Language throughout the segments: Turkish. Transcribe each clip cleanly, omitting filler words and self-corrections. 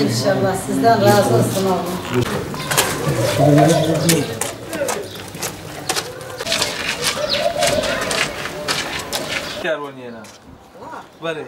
İnşallah sizden razı olsun oğlum. Bari.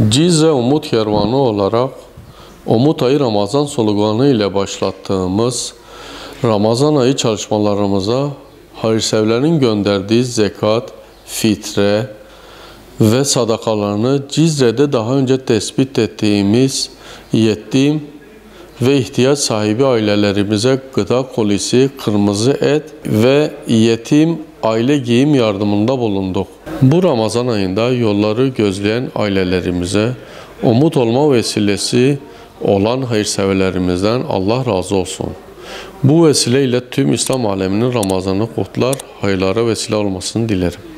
Cizre Umut Kervanı olarak Umut Ayı Ramazan sloganı ile başlattığımız Ramazan ayı çalışmalarımıza hayırseverlerin gönderdiği zekat, fitre ve sadakalarını Cizre'de daha önce tespit ettiğimiz yetim ve ihtiyaç sahibi ailelerimize gıda kolisi, kırmızı et ve yetim aile giyim yardımında bulunduk. Bu Ramazan ayında yolları gözleyen ailelerimize umut olma vesilesi olan hayırseverlerimizden Allah razı olsun. Bu vesileyle tüm İslam aleminin Ramazan'ı kutlar, hayırlara vesile olmasını dilerim.